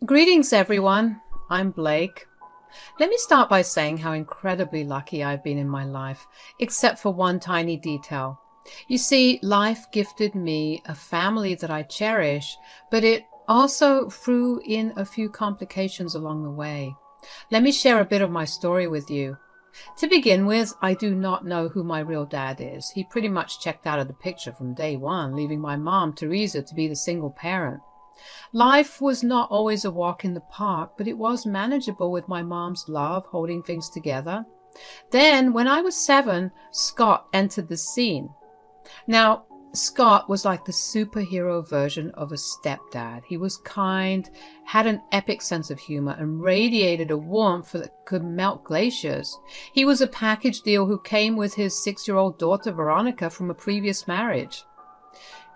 Greetings, everyone. I'm Blake. Let me start by saying how incredibly lucky I've been in my life, except for one tiny detail. You see, life gifted me a family that I cherish, but it also threw in a few complications along the way. Let me share a bit of my story with you. To begin with, I do not know who my real dad is. He pretty much checked out of the picture from day one, leaving my mom, Teresa, to be the single parent. Life was not always a walk in the park, but it was manageable with my mom's love holding things together. Then, when I was 7, Scott entered the scene. Now, Scott was like the superhero version of a stepdad. He was kind, had an epic sense of humor, and radiated a warmth that could melt glaciers. He was a package deal who came with his 6-year-old daughter, Veronica, from a previous marriage.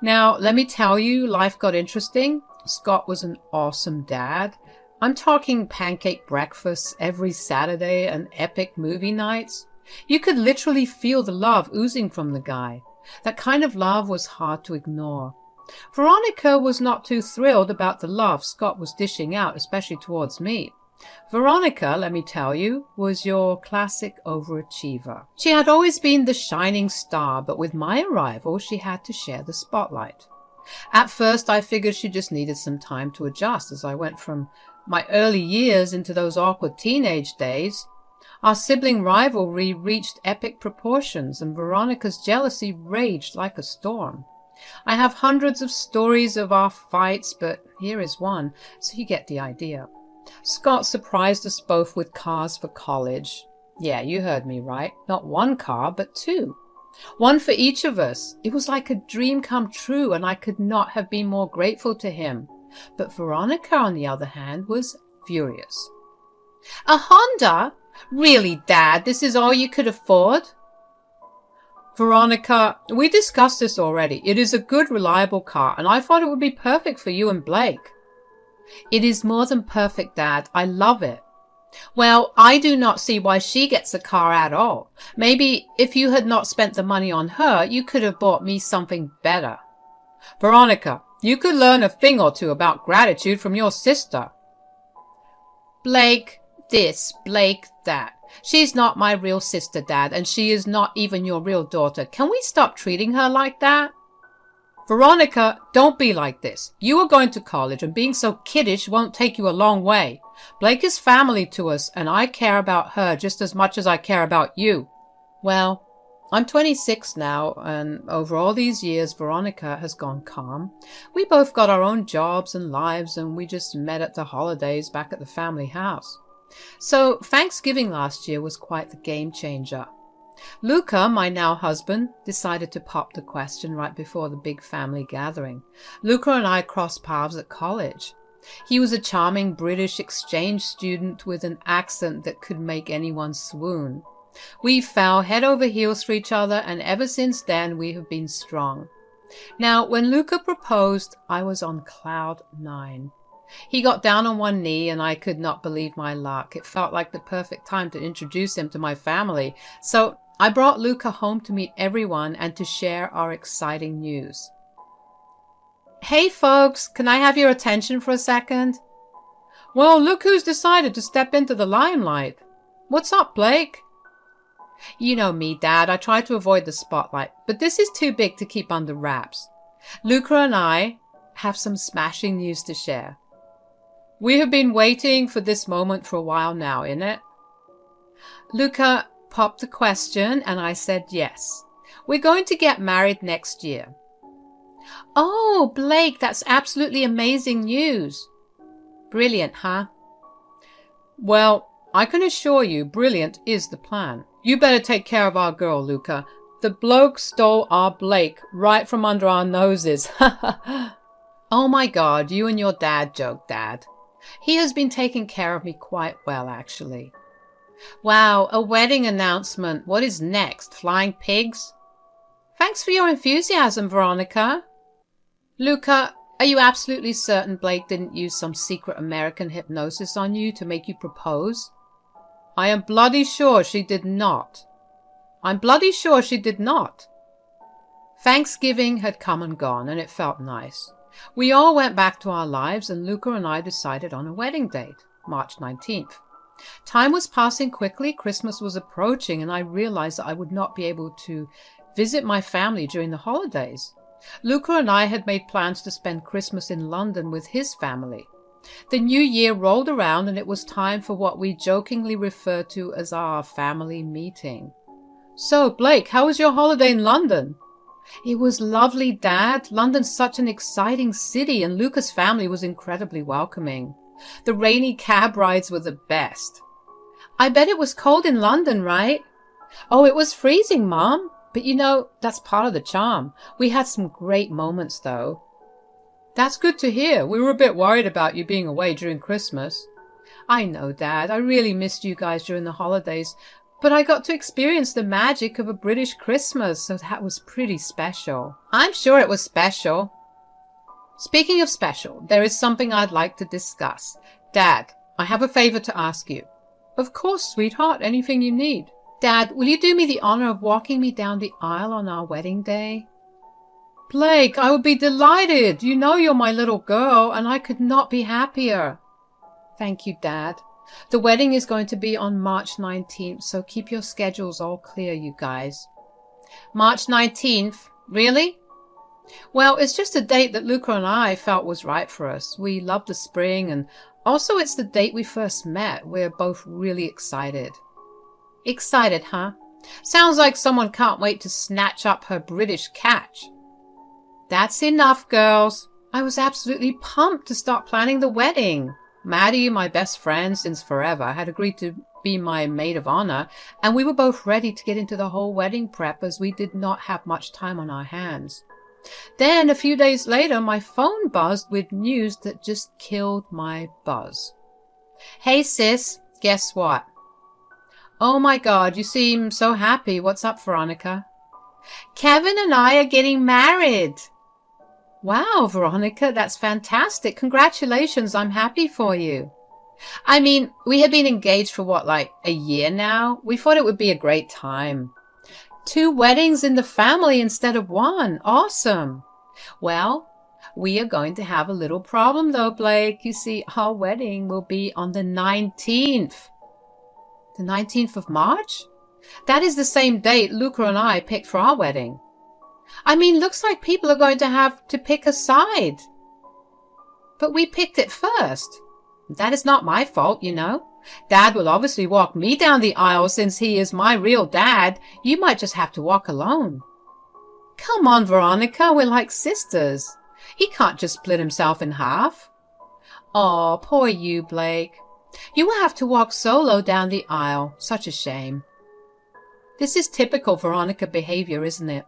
Now, let me tell you, life got interesting. Scott was an awesome dad. I'm talking pancake breakfasts every Saturday and epic movie nights. You could literally feel the love oozing from the guy. That kind of love was hard to ignore. Veronica was not too thrilled about the love Scott was dishing out, especially towards me. Veronica, let me tell you, was your classic overachiever. She had always been the shining star, but with my arrival, she had to share the spotlight. At first, I figured she just needed some time to adjust as I went from my early years into those awkward teenage days. Our sibling rivalry reached epic proportions, and Veronica's jealousy raged like a storm. I have hundreds of stories of our fights, but here is one, so you get the idea. Scott surprised us both with cars for college. Yeah, you heard me right. Not one car, but 2. One for each of us. It was like a dream come true, and I could not have been more grateful to him. But Veronica, on the other hand, was furious. A Honda? Really, Dad, this is all you could afford? Veronica, we discussed this already. It is a good, reliable car, and I thought it would be perfect for you and Blake. It is more than perfect, Dad. I love it. Well, I do not see why she gets a car at all. Maybe if you had not spent the money on her, you could have bought me something better. Veronica, you could learn a thing or two about gratitude from your sister. Blake this, Blake that. She's not my real sister, Dad, and she is not even your real daughter. Can we stop treating her like that? Veronica, don't be like this. You are going to college, and being so kiddish won't take you a long way. Blake is family to us, and I care about her just as much as I care about you. Well, I'm 26 now, and over all these years, Veronica has gone calm. We both got our own jobs and lives, and we just met at the holidays back at the family house. So Thanksgiving last year was quite the game changer. Luca, my now husband, decided to pop the question right before the big family gathering. Luca and I crossed paths at college. He was a charming British exchange student with an accent that could make anyone swoon. We fell head over heels for each other, and ever since then we have been strong. Now, when Luca proposed, I was on cloud 9. He got down on one knee, and I could not believe my luck. It felt like the perfect time to introduce him to my family. So I brought Luca home to meet everyone and to share our exciting news. Hey folks, can I have your attention for a second? Well, look who's decided to step into the limelight. What's up, Blake? You know me, Dad. I try to avoid the spotlight, but this is too big to keep under wraps. Luca and I have some smashing news to share. We have been waiting for this moment for a while now, innit? Luca popped the question, and I said yes. We're going to get married next year. Oh, Blake, that's absolutely amazing news. Brilliant, huh? Well, I can assure you, brilliant is the plan. You better take care of our girl, Luca. The bloke stole our Blake right from under our noses. Oh my God, you and your dad joke, Dad. He has been taking care of me quite well, actually. Wow, a wedding announcement. What is next? Flying pigs? Thanks for your enthusiasm, Veronica. Luca, are you absolutely certain Blake didn't use some secret American hypnosis on you to make you propose? I am bloody sure she did not. I'm bloody sure she did not. Thanksgiving had come and gone, and it felt nice. We all went back to our lives, and Luca and I decided on a wedding date, March 19th. Time was passing quickly, Christmas was approaching, and I realized that I would not be able to visit my family during the holidays. Luca and I had made plans to spend Christmas in London with his family. The new year rolled around, and it was time for what we jokingly refer to as our family meeting. So, Blake, how was your holiday in London? It was lovely, Dad. London's such an exciting city, and Luca's family was incredibly welcoming. The rainy cab rides were the best. I bet it was cold in London, right? Oh, it was freezing, Mom. But you know, that's part of the charm. We had some great moments, though. That's good to hear. We were a bit worried about you being away during Christmas. I know, Dad. I really missed you guys during the holidays. But I got to experience the magic of a British Christmas, so that was pretty special. I'm sure it was special. Speaking of special, there is something I'd like to discuss. Dad, I have a favor to ask you. Of course, sweetheart, anything you need. Dad, will you do me the honor of walking me down the aisle on our wedding day? Blake, I would be delighted. You know you're my little girl, and I could not be happier. Thank you, Dad. The wedding is going to be on March 19th, so keep your schedules all clear, you guys. March 19th? Really? Well, it's just a date that Luca and I felt was right for us. We love the spring, and also it's the date we first met. We're both really excited. Excited, huh? Sounds like someone can't wait to snatch up her British catch. That's enough, girls. I was absolutely pumped to start planning the wedding. Maddie, my best friend since forever, had agreed to be my maid of honor, and we were both ready to get into the whole wedding prep as we did not have much time on our hands. Then, a few days later, my phone buzzed with news that just killed my buzz. Hey, sis, guess what? Oh my God, you seem so happy. What's up, Veronica? Kevin and I are getting married. Wow, Veronica, that's fantastic. Congratulations, I'm happy for you. I mean, we had been engaged for a year now? We thought it would be a great time. 2 weddings in the family instead of 1. Awesome. Well, we are going to have a little problem though, Blake. You see, our wedding will be on the 19th. The 19th of March? That is the same date Luca and I picked for our wedding. I mean, looks like people are going to have to pick a side. But we picked it first. That is not my fault, you know. Dad will obviously walk me down the aisle since he is my real dad. You might just have to walk alone. Come on, Veronica, we're like sisters. He can't just split himself in half. Oh, poor you, Blake. You will have to walk solo down the aisle. Such a shame. This is typical Veronica behavior, isn't it?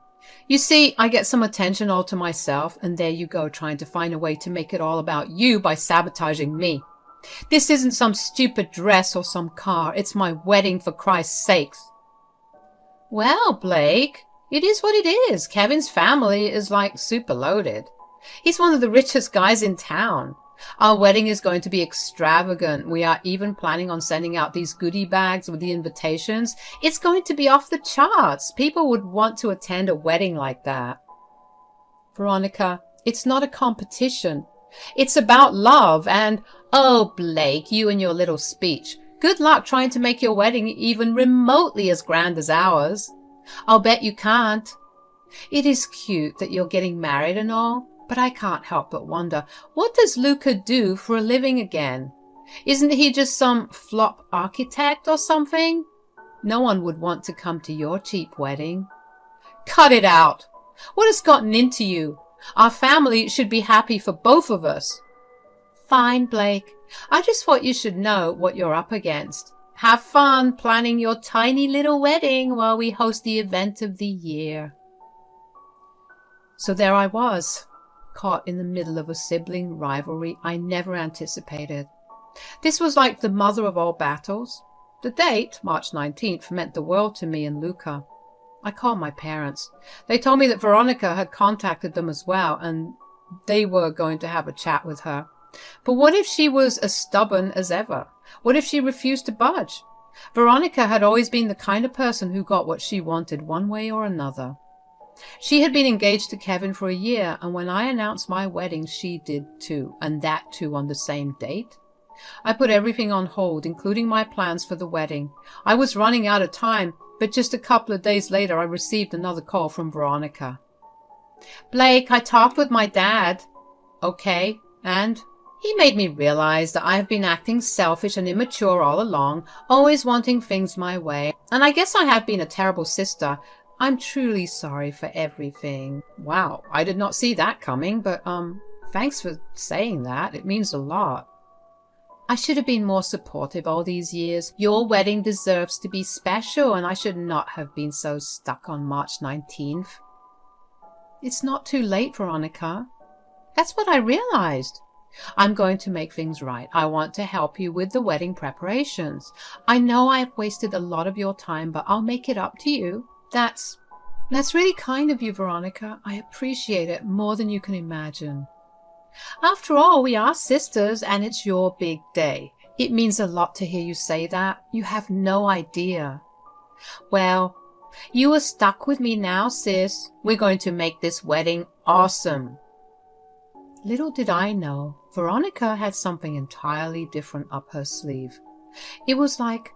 You see, I get some attention all to myself, and there you go, trying to find a way to make it all about you by sabotaging me. This isn't some stupid dress or some car. It's my wedding, for Christ's sakes. Well, Blake, it is what it is. Kevin's family is like super loaded. He's one of the richest guys in town. Our wedding is going to be extravagant. We are even planning on sending out these goodie bags with the invitations. It's going to be off the charts. People would want to attend a wedding like that. Veronica, it's not a competition. It's about love and, oh, Blake, you and your little speech. Good luck trying to make your wedding even remotely as grand as ours. I'll bet you can't. It is cute that you're getting married and all. But I can't help but wonder, what does Luca do for a living again? Isn't he just some flop architect or something? No one would want to come to your cheap wedding. Cut it out. What has gotten into you? Our family should be happy for both of us. Fine, Blake. I just thought you should know what you're up against. Have fun planning your tiny little wedding while we host the event of the year. So there I was, caught in the middle of a sibling rivalry I never anticipated. This was like the mother of all battles. The date, March 19th, meant the world to me and Luca. I called my parents. They told me that Veronica had contacted them as well, and they were going to have a chat with her. But what if she was as stubborn as ever? What if she refused to budge? Veronica had always been the kind of person who got what she wanted one way or another. She had been engaged to Kevin for a year, and when I announced my wedding, she did too, and that too on the same date. I put everything on hold, including my plans for the wedding. I was running out of time, but just a couple of days later I received another call from Veronica. "Blake, I talked with my dad." "Okay, and?" "He made me realize that I have been acting selfish and immature all along, always wanting things my way, and I guess I have been a terrible sister. I'm truly sorry for everything." Wow, I did not see that coming, but thanks for saying that. It means a lot. "I should have been more supportive all these years. Your wedding deserves to be special, and I should not have been so stuck on March 19th. "It's not too late, Veronica." "That's what I realized. I'm going to make things right. I want to help you with the wedding preparations. I know I've wasted a lot of your time, but I'll make it up to you." That's really kind of you, Veronica. I appreciate it more than you can imagine. "After all, we are sisters, and it's your big day. It means a lot to hear you say that. You have no idea." "Well, you are stuck with me now, sis. We're going to make this wedding awesome." Little did I know, Veronica had something entirely different up her sleeve. It was like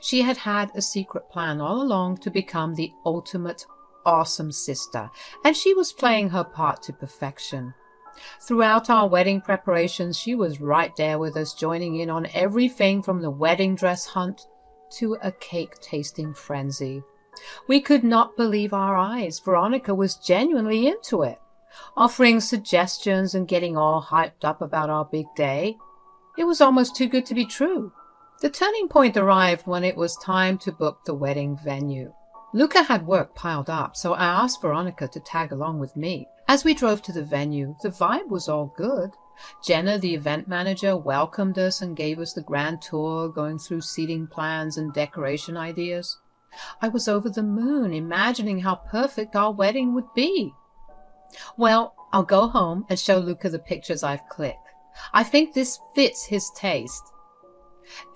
she had had a secret plan all along to become the ultimate awesome sister, and she was playing her part to perfection. Throughout our wedding preparations, she was right there with us, joining in on everything from the wedding dress hunt to a cake-tasting frenzy. We could not believe our eyes. Veronica was genuinely into it, offering suggestions and getting all hyped up about our big day. It was almost too good to be true. The turning point arrived when it was time to book the wedding venue. Luca had work piled up, so I asked Veronica to tag along with me. As we drove to the venue, the vibe was all good. Jenna, the event manager, welcomed us and gave us the grand tour, going through seating plans and decoration ideas. I was over the moon, imagining how perfect our wedding would be. "Well, I'll go home and show Luca the pictures I've clicked. I think this fits his taste."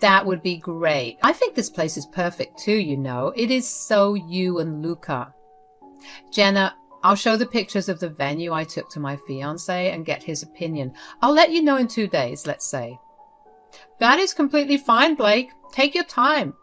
"That would be great. I think this place is perfect too, you know. It is so you and Luca." "Jenna, I'll show the pictures of the venue I took to my fiancé and get his opinion. I'll let you know in 2 days, let's say." "That is completely fine, Blake. Take your time."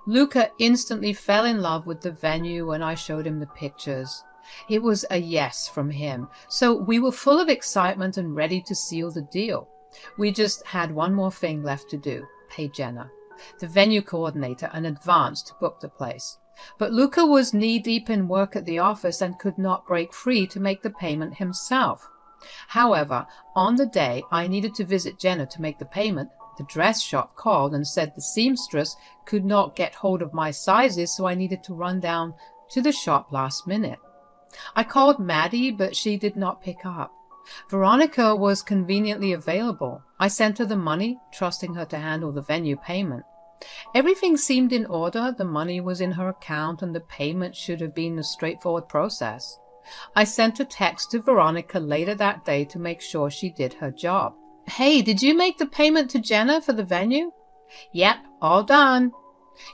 Luca instantly fell in love with the venue when I showed him the pictures. It was a yes from him, so we were full of excitement and ready to seal the deal. We just had one more thing left to do: pay Jenna, the venue coordinator, an advance to book the place. But Luca was knee-deep in work at the office and could not break free to make the payment himself. However, on the day I needed to visit Jenna to make the payment, the dress shop called and said the seamstress could not get hold of my sizes, so I needed to run down to the shop last minute. I called Maddie, but she did not pick up. Veronica was conveniently available. I sent her the money, trusting her to handle the venue payment. Everything seemed in order. The money was in her account, and the payment should have been a straightforward process. I sent a text to Veronica later that day to make sure she did her job. "Hey, did you make the payment to Jenna for the venue?" "Yep, all done.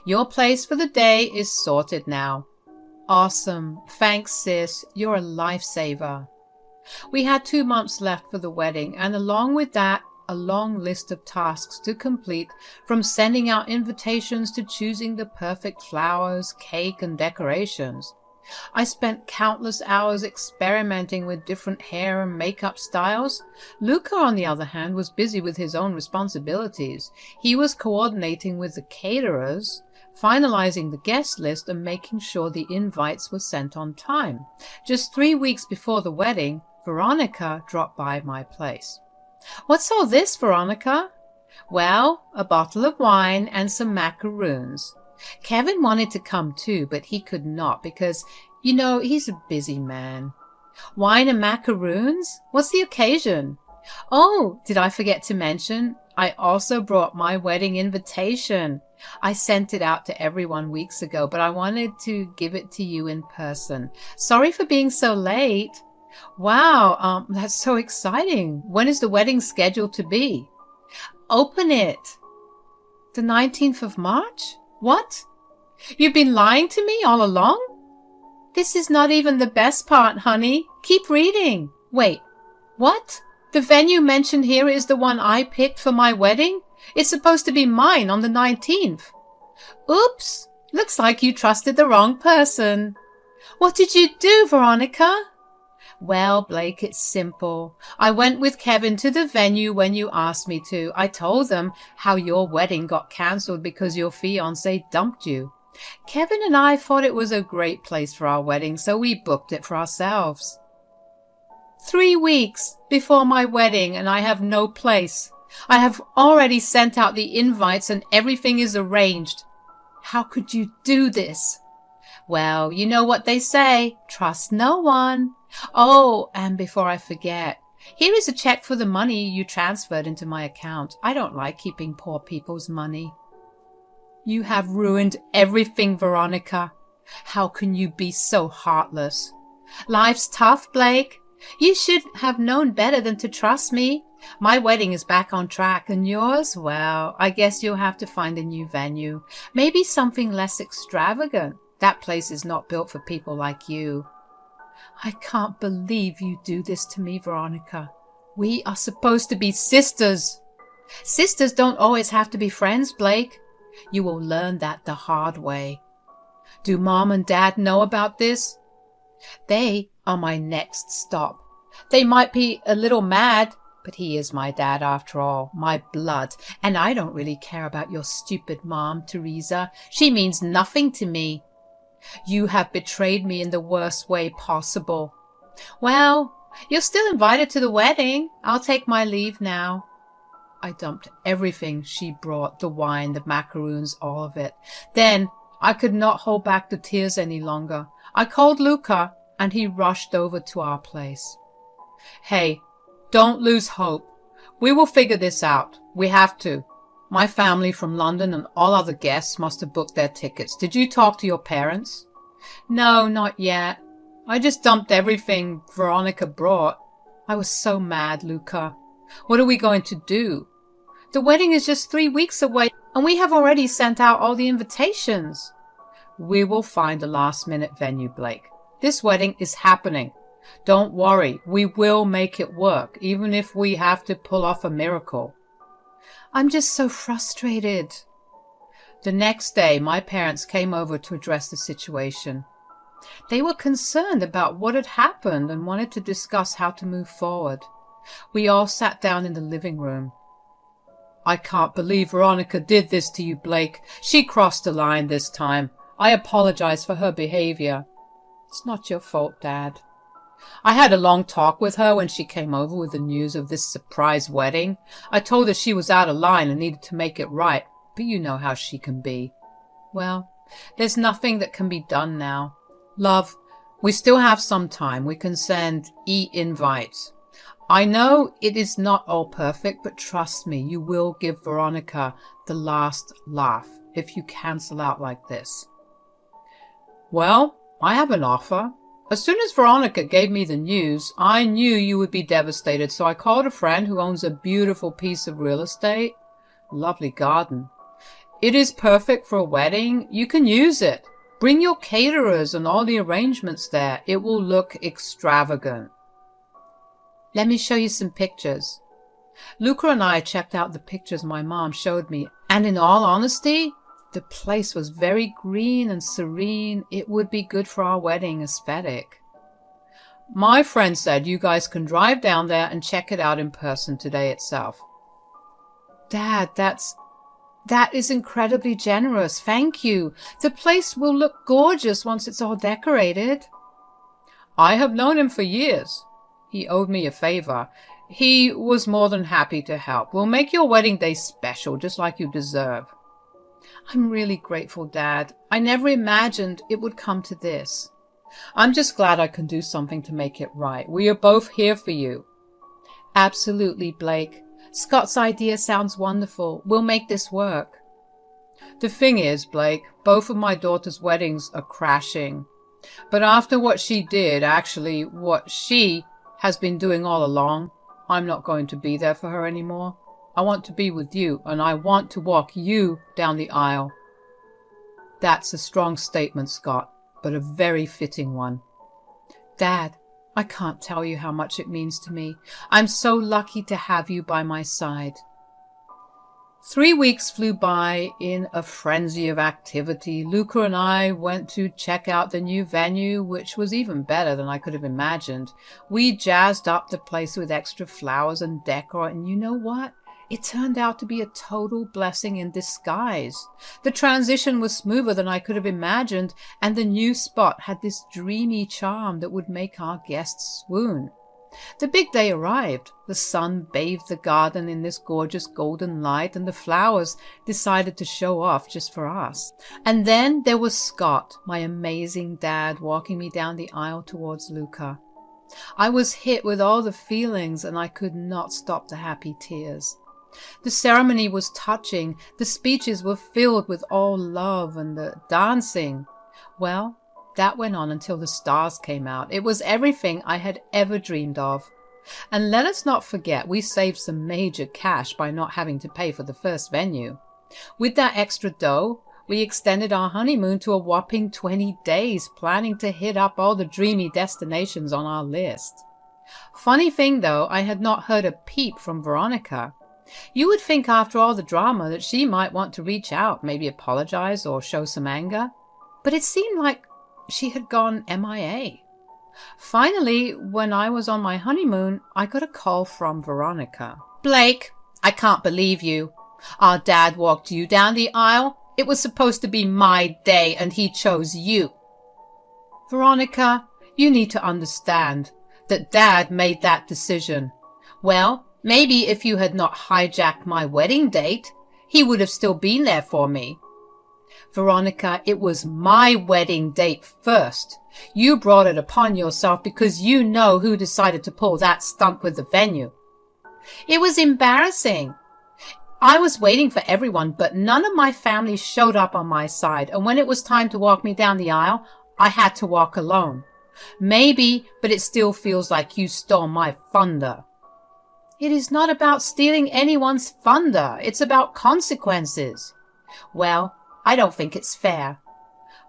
Your place for the day is sorted now." "Awesome. Thanks, sis. You're a lifesaver." We had 2 months left for the wedding, and along with that, a long list of tasks to complete, from sending out invitations to choosing the perfect flowers, cake, and decorations. I spent countless hours experimenting with different hair and makeup styles. Luca, on the other hand, was busy with his own responsibilities. He was coordinating with the caterers, finalizing the guest list, and making sure the invites were sent on time. Just 3 weeks before the wedding, Veronica dropped by my place. "What's all this, Veronica?" "Well, a bottle of wine and some macaroons. Kevin wanted to come too, but he could not because, you know, he's a busy man." "Wine and macaroons? What's the occasion?" "Oh, did I forget to mention? I also brought my wedding invitation. I sent it out to everyone weeks ago, but I wanted to give it to you in person. Sorry for being so late." "Wow, that's so exciting. When is the wedding scheduled to be?" "Open it." "The 19th of March? What? You've been lying to me all along?" This is not even the best part, honey. Keep reading. Wait, what? The venue mentioned here is the one I picked for my wedding? It's supposed to be mine on the 19th. Oops, looks like you trusted the wrong person. What did you do, Veronica? Well, Blake, it's simple. I went with Kevin to the venue when you asked me to. I told them how your wedding got cancelled because your fiancé dumped you. Kevin and I thought it was a great place for our wedding, so we booked it for ourselves. 3 weeks before my wedding, and I have no place. I have already sent out the invites and everything is arranged. How could you do this? Well, you know what they say, trust no one. Oh, and before I forget, here is a check for the money you transferred into my account. I don't like keeping poor people's money. You have ruined everything, Veronica. How can you be so heartless? Life's tough, Blake. You should have known better than to trust me. My wedding is back on track, and yours, well, I guess you'll have to find a new venue. Maybe something less extravagant. That place is not built for people like you. I can't believe you do this to me, Veronica. We are supposed to be sisters. Sisters don't always have to be friends, Blake. You will learn that the hard way. Do Mom and Dad know about this? They are my next stop. They might be a little mad, but he is my dad after all, my blood, and I don't really care about your stupid mom, Teresa. She means nothing to me. You have betrayed me in the worst way possible. Well, you're still invited to the wedding. I'll take my leave now. I dumped everything she brought, the wine, the macaroons, all of it. Then I could not hold back the tears any longer. I called Luca, and he rushed over to our place. Hey, don't lose hope. We will figure this out. We have to. My family from London and all other guests must have booked their tickets. Did you talk to your parents? No, not yet. I just dumped everything Veronica brought. I was so mad, Luca. What are we going to do? The wedding is just 3 weeks away, and we have already sent out all the invitations. We will find a last-minute venue, Blake. This wedding is happening. Don't worry, we will make it work, even if we have to pull off a miracle. I'm just so frustrated. The next day, my parents came over to address the situation. They were concerned about what had happened and wanted to discuss how to move forward. We all sat down in the living room. I can't believe Veronica did this to you, Blake. She crossed the line this time. I apologize for her behavior. It's not your fault, Dad. I had a long talk with her when she came over with the news of this surprise wedding. I told her she was out of line and needed to make it right, but you know how she can be. Well, there's nothing that can be done now. Love, we still have some time. We can send e-invites. I know it is not all perfect, but trust me, you will give Veronica the last laugh if you cancel out like this. Well, I have an offer. As soon as Veronica gave me the news, I knew you would be devastated, so I called a friend who owns a beautiful piece of real estate. Lovely garden. It is perfect for a wedding. You can use it. Bring your caterers and all the arrangements there. It will look extravagant. Let me show you some pictures. Luca and I checked out the pictures my mom showed me, and in all honesty, the place was very green and serene. It would be good for our wedding aesthetic. My friend said you guys can drive down there and check it out in person today itself. Dad, that is incredibly generous. Thank you. The place will look gorgeous once it's all decorated. I have known him for years. He owed me a favor. He was more than happy to help. We'll make your wedding day special, just like you deserve. I'm really grateful, Dad. I never imagined it would come to this. I'm just glad I can do something to make it right. We are both here for you. Absolutely, Blake. Scott's idea sounds wonderful. We'll make this work. The thing is, Blake, both of my daughter's weddings are crashing. But after what she did, actually what she has been doing all along, I'm not going to be there for her anymore. I want to be with you, and I want to walk you down the aisle. That's a strong statement, Scott, but a very fitting one. Dad, I can't tell you how much it means to me. I'm so lucky to have you by my side. 3 weeks flew by in a frenzy of activity. Luca and I went to check out the new venue, which was even better than I could have imagined. We jazzed up the place with extra flowers and decor, and you know what? It turned out to be a total blessing in disguise. The transition was smoother than I could have imagined, and the new spot had this dreamy charm that would make our guests swoon. The big day arrived. The sun bathed the garden in this gorgeous golden light, and the flowers decided to show off just for us. And then there was Scott, my amazing dad, walking me down the aisle towards Luca. I was hit with all the feelings, and I could not stop the happy tears. The ceremony was touching. The speeches were filled with all love, and the dancing, well, that went on until the stars came out. It was everything I had ever dreamed of. And let us not forget, we saved some major cash by not having to pay for the first venue. With that extra dough, we extended our honeymoon to a whopping 20 days, planning to hit up all the dreamy destinations on our list. Funny thing though, I had not heard a peep from Veronica. You would think after all the drama that she might want to reach out, maybe apologize or show some anger. But it seemed like she had gone MIA. Finally, when I was on my honeymoon, I got a call from Veronica. Blake, I can't believe you. Our dad walked you down the aisle. It was supposed to be my day, and he chose you. Veronica, you need to understand that Dad made that decision. Well, maybe if you had not hijacked my wedding date, he would have still been there for me. Veronica, it was my wedding date first. You brought it upon yourself because you know who decided to pull that stunt with the venue. It was embarrassing. I was waiting for everyone, but none of my family showed up on my side, and when it was time to walk me down the aisle, I had to walk alone. Maybe, but it still feels like you stole my thunder. It is not about stealing anyone's thunder. It's about consequences. Well, I don't think it's fair.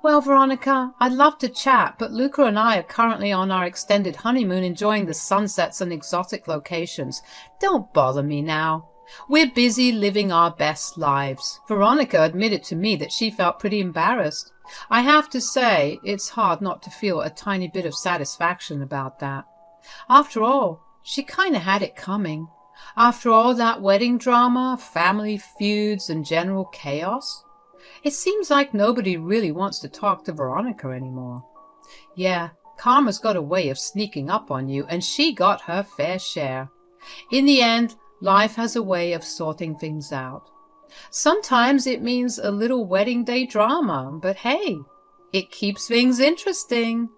Well, Veronica, I'd love to chat, but Luca and I are currently on our extended honeymoon enjoying the sunsets and exotic locations. Don't bother me now. We're busy living our best lives. Veronica admitted to me that she felt pretty embarrassed. I have to say, it's hard not to feel a tiny bit of satisfaction about that. After all, she kind of had it coming. After all that wedding drama, family feuds, and general chaos, it seems like nobody really wants to talk to Veronica anymore. Yeah, karma's got a way of sneaking up on you, and she got her fair share. In the end, life has a way of sorting things out. Sometimes it means a little wedding day drama, but hey, it keeps things interesting.